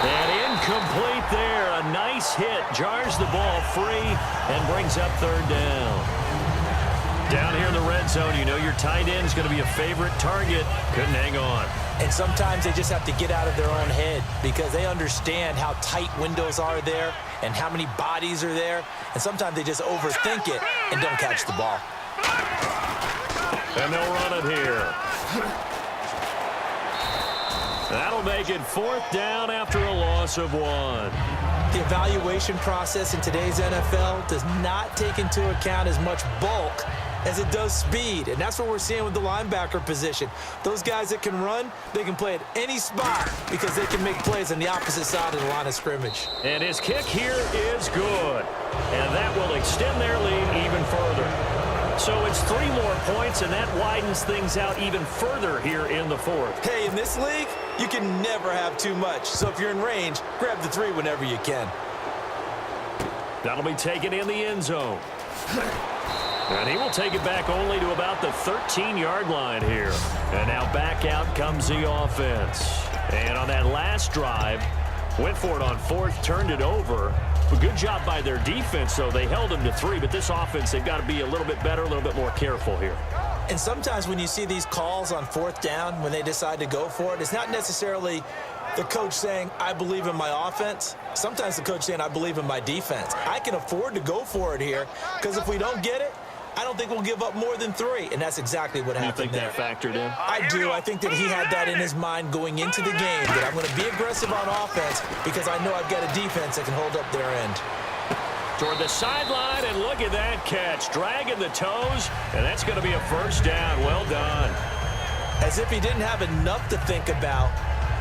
And incomplete there. A nice hit. Jars the ball free and brings up 3rd down. Down here in the red zone, you know your tight end is going to be a favorite target. Couldn't hang on. And sometimes they just have to get out of their own head because they understand how tight windows are there and how many bodies are there. And sometimes they just overthink it and don't catch the ball. And they'll run it here. That'll make it 4th down after a loss of 1. The evaluation process in today's NFL does not take into account as much bulk as it does speed, and that's what we're seeing with the linebacker position. Those guys that can run, they can play at any spot because they can make plays on the opposite side of the line of scrimmage. And his kick here is good, and that will extend their lead even further. So it's 3 more points, and that widens things out even further here in the 4th. Hey, in this league, you can never have too much. So if you're in range, grab the 3 whenever you can. That'll be taken in the end zone. And he will take it back only to about the 13-yard line here. And now back out comes the offense. And on that last drive, went for it on fourth, turned it over. A good job by their defense, though. They held them to 3, but this offense, they've got to be a little bit better, a little bit more careful here. And sometimes when you see these calls on fourth down, when they decide to go for it, it's not necessarily the coach saying, I believe in my offense. Sometimes the coach saying, I believe in my defense. I can afford to go for it here because if we don't get it, I don't think we'll give up more than 3. And that's exactly what happened there. You think that factored in? I do. I think that he had that in his mind going into the game, that I'm going to be aggressive on offense because I know I've got a defense that can hold up their end. Toward the sideline, and look at that catch. Dragging the toes, and that's going to be a first down. Well done. As if he didn't have enough to think about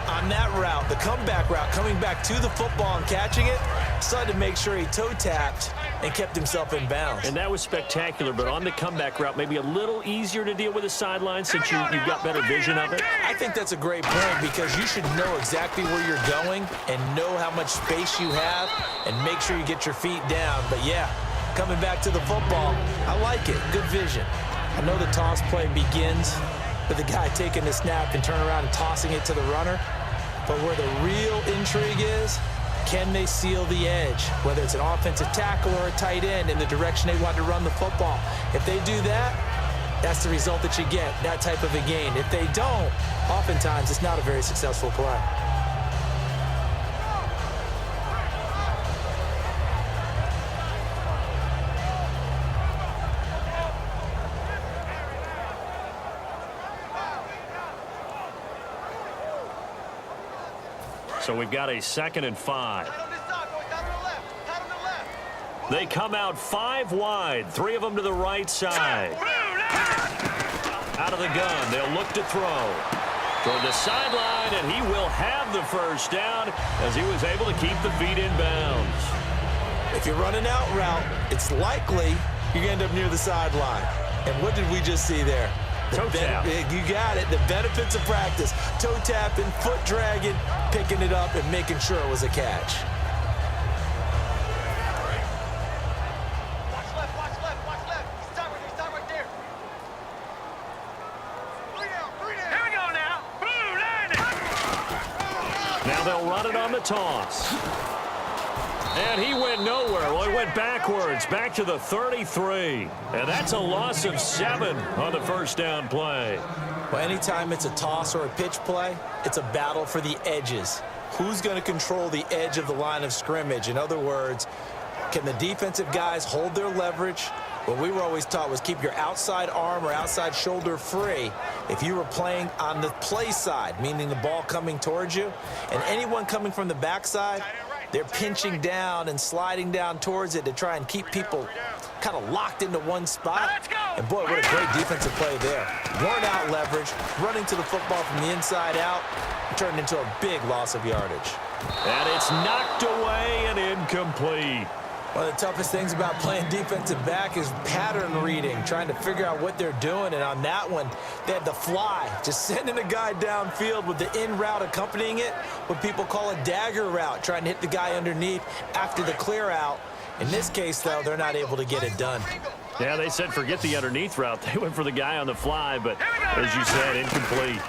on that route, the comeback route, coming back to the football and catching it, decided to make sure he toe-tapped and kept himself in bounds. And that was spectacular, but on the comeback route, maybe a little easier to deal with the sideline since you've got better vision of it. I think that's a great point because you should know exactly where you're going and know how much space you have and make sure you get your feet down. But, yeah, coming back to the football, I like it. Good vision. I know the toss play begins with the guy taking the snap and turning around and tossing it to the runner. But where the real intrigue is, can they seal the edge, whether it's an offensive tackle or a tight end in the direction they want to run the football? If they do that, that's the result that you get, that type of a gain. If they don't, oftentimes it's not a very successful play. So we've got a 2nd and 5. They come out 5 wide, 3 of them to the right side. Out of the gun, they'll look to throw. Toward the sideline, and he will have the first down as he was able to keep the feet in bounds. If you're running out route, it's likely you're going to end up near the sideline. And what did we just see there? Toe tap. You got it. The benefits of practice. Toe tapping, foot dragging, picking it up, and making sure it was a catch. Watch left, watch left, watch left. Stop right there. 3 down. Here we go now. Blue line. Now they'll run it on the toss. And he went nowhere. Well, he went backwards, back to the 33. And that's a loss of 7 on the first down play. Well, anytime it's a toss or a pitch play, it's a battle for the edges. Who's going to control the edge of the line of scrimmage? In other words, can the defensive guys hold their leverage? What we were always taught was keep your outside arm or outside shoulder free if you were playing on the play side, meaning the ball coming towards you. And anyone coming from the backside, they're pinching down and sliding down towards it to try and keep people kind of locked into one spot. And, boy, what a great defensive play there. Worn out leverage, running to the football from the inside out, turned into a big loss of yardage. And it's knocked away and incomplete. One of the toughest things about playing defensive back is pattern reading, trying to figure out what they're doing. And on that one, they had the fly, just sending a guy downfield with the in route accompanying it, what people call a dagger route, trying to hit the guy underneath after the clear out. In this case, though, they're not able to get it done. Yeah, they said forget the underneath route. They went for the guy on the fly, but as you said, incomplete.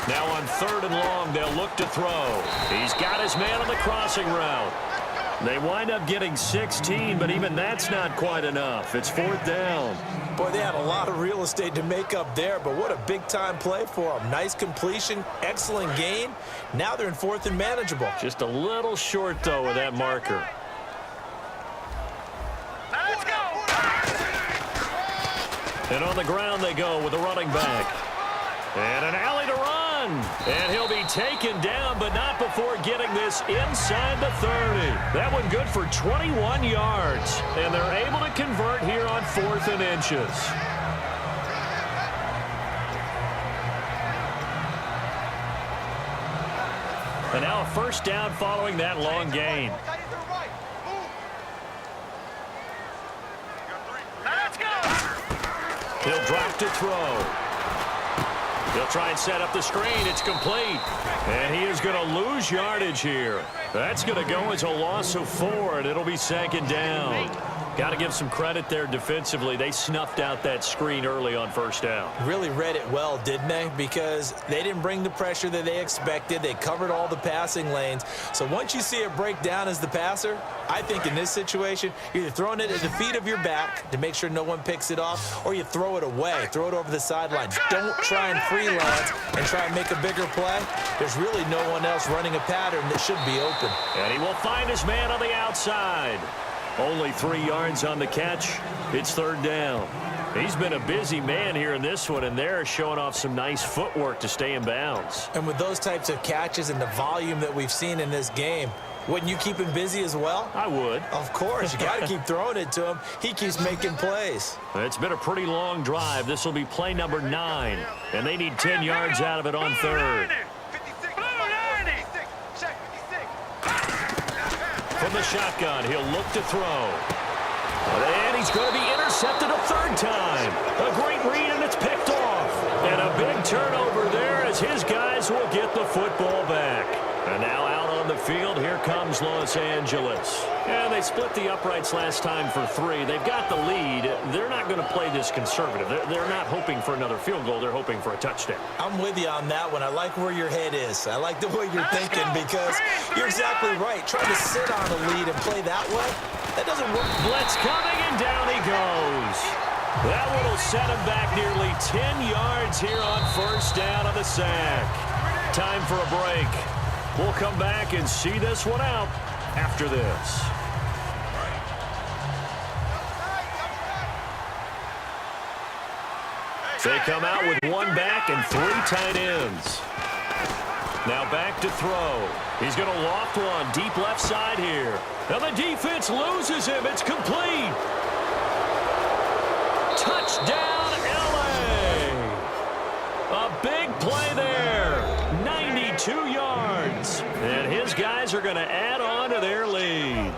Now on 3rd and long, they'll look to throw. He's got his man on the crossing route. They wind up getting 16, but even that's not quite enough. It's 4th down. Boy, they had a lot of real estate to make up there, but what a big-time play for them. Nice completion, excellent gain. Now they're in 4th and manageable. Just a little short, though, with that marker. Let's go. And on the ground they go with the running back. And an alley to run. And he'll be taken down, but not before getting this inside the 30. That one good for 21 yards. And they're able to convert here on 4th and inches. And now a first down following that long gain. Let's go. He'll drop to throw. He'll try and set up the screen. It's complete. And he is going to lose yardage here. That's going to go as a loss of 4, and it'll be 2nd down. Got to give some credit there defensively. They snuffed out that screen early on first down. Really read it well, didn't they? Because they didn't bring the pressure that they expected. They covered all the passing lanes. So once you see it break down as the passer, I think in this situation, you're either throwing it at the feet of your back to make sure no one picks it off, or you throw it away, throw it over the sideline. Don't try and freelance and try and make a bigger play. There's really no one else running a pattern that should be open. And he will find his man on the outside. Only 3 yards on the catch. It's third down. He's been a busy man here in this one, and they're showing off some nice footwork to stay in bounds. And with those types of catches and the volume that we've seen in this game, wouldn't you keep him busy as well? I would. Of course. You got to keep throwing it to him. He keeps making plays. It's been a pretty long drive. This will be play number 9, and they need 10 yards out of it on third. From the shotgun, he'll look to throw. And he's going to be intercepted a third time. A great read, and it's picked off. And a big turnover there as his guys will get the football back. And now out on the field, here comes Los Angeles. And they split the uprights last time for 3. They've got the lead. They're not going to play this conservative. They're not hoping for another field goal. They're hoping for a touchdown. I'm with you on that one. I like where your head is. I like the way you're thinking because you're exactly right. Trying to sit on a lead and play that way, that doesn't work. Blitz coming, and down he goes. That one will set him back nearly 10 yards here on first down on the sack. Time for a break. We'll come back and see this one out after this. They come out with 1 back and 3 tight ends. Now back to throw. He's going to loft one deep left side here. Now the defense loses him. It's complete. Touchdown, LA. A big play there. 92 yards. And his guys are going to add on to their lead.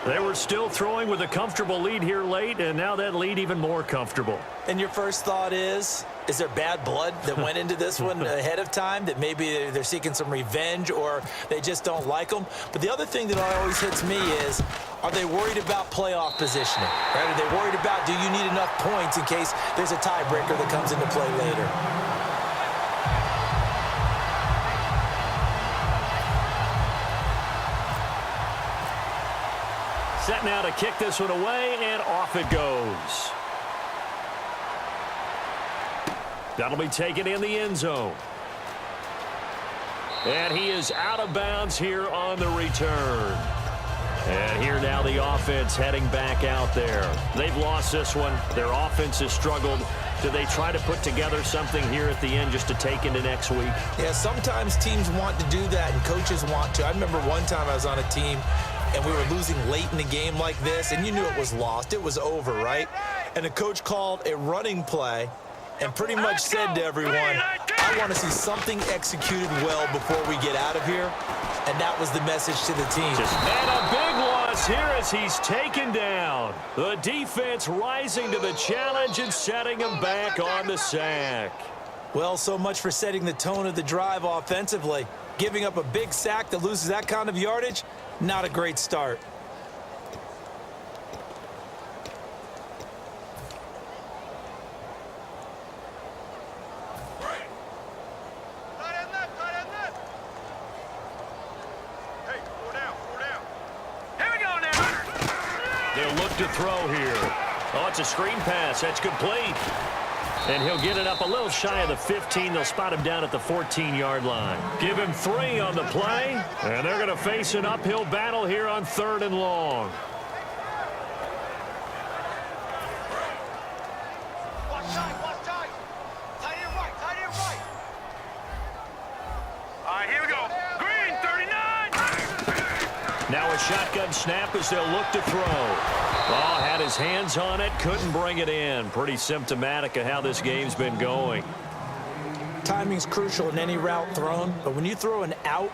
They were still throwing with a comfortable lead here late, and now that lead even more comfortable. And your first thought is there bad blood that went into this one ahead of time, that maybe they're seeking some revenge or they just don't like them? But the other thing that always hits me is, are they worried about playoff positioning? Right? Are they worried about, do you need enough points in case there's a tiebreaker that comes into play later? Set now to kick this one away, and off it goes. That'll be taken in the end zone. And he is out of bounds here on the return. And here now the offense heading back out there. They've lost this one. Their offense has struggled. Do they try to put together something here at the end just to take into next week? Yeah, sometimes teams want to do that and coaches want to. I remember one time I was on a team and we were losing late in the game like this, and you knew it was lost. It was over, right? And the coach called a running play and pretty much said to everyone, I want to see something executed well before we get out of here. And that was the message to the team. And a big loss here as he's taken down. The defense rising to the challenge and setting him back on the sack. Well, so much for setting the tone of the drive offensively. Giving up a big sack that loses that kind of yardage, not a great start. They'll look to throw here. Oh, it's a screen pass. That's complete. And he'll get it up a little shy of the 15. They'll spot him down at the 14-yard line. Give him 3 on the play. And they're going to face an uphill battle here on 3rd and long. All right, here we go. Green, 39. Now a shotgun snap as they'll look to throw. Oh, had his hands on it, couldn't bring it in. Pretty symptomatic of how this game's been going. Timing's crucial in any route thrown, but when you throw an out,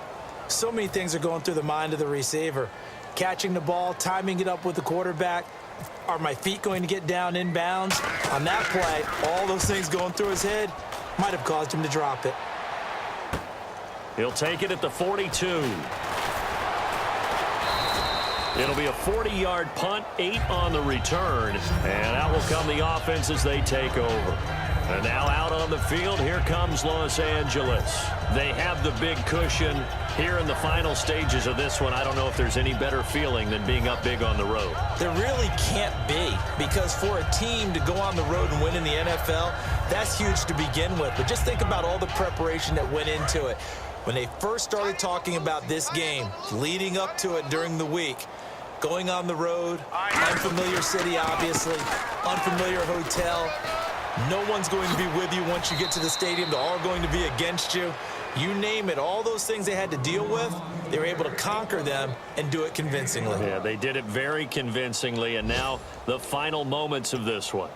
so many things are going through the mind of the receiver. Catching the ball, timing it up with the quarterback. Are my feet going to get down inbounds? On that play, all those things going through his head might have caused him to drop it. He'll take it at the 42. It'll be a 40-yard punt, 8 on the return, and out will come the offense as they take over. And now out on the field, here comes Los Angeles. They have the big cushion here in the final stages of this one. I don't know if there's any better feeling than being up big on the road. There really can't be, because for a team to go on the road and win in the NFL, that's huge to begin with. But just think about all the preparation that went into it. When they first started talking about this game, leading up to it during the week, going on the road, unfamiliar city, obviously, unfamiliar hotel. No one's going to be with you once you get to the stadium. They're all going to be against you. You name it, all those things they had to deal with, they were able to conquer them and do it convincingly. Yeah, they did it very convincingly, and now the final moments of this one.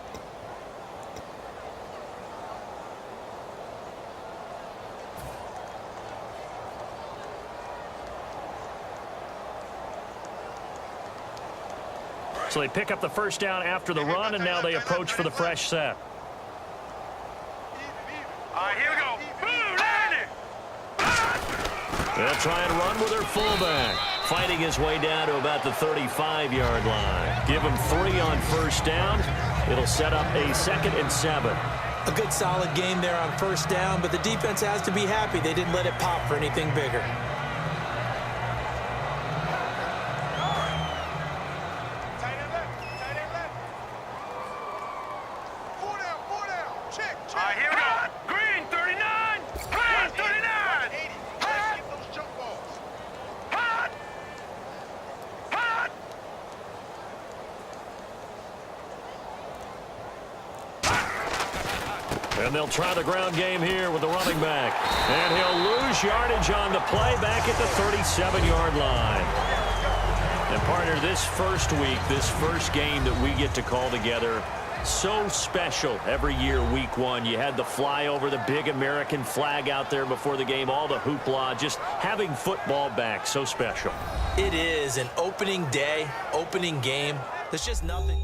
So they pick up the first down after the run, and now they approach for the fresh set. All right, here we go. Boom, landing. They'll try and run with their fullback, fighting his way down to about the 35-yard line. Give him 3 on first down. It'll set up a 2nd and 7. A good solid game there on first down, but the defense has to be happy they didn't let it pop for anything bigger. All right, here we go. Green, 39. Green, 39. Hot. Hot. Hot. And they'll try the ground game here with the running back. And he'll lose yardage on the play back at the 37-yard line. And, partner, this first week, this first game that we get to call together, so special every year, week 1. You had the flyover, the big American flag out there before the game, all the hoopla, just having football back, so special. It is an opening day, opening game. There's just nothing.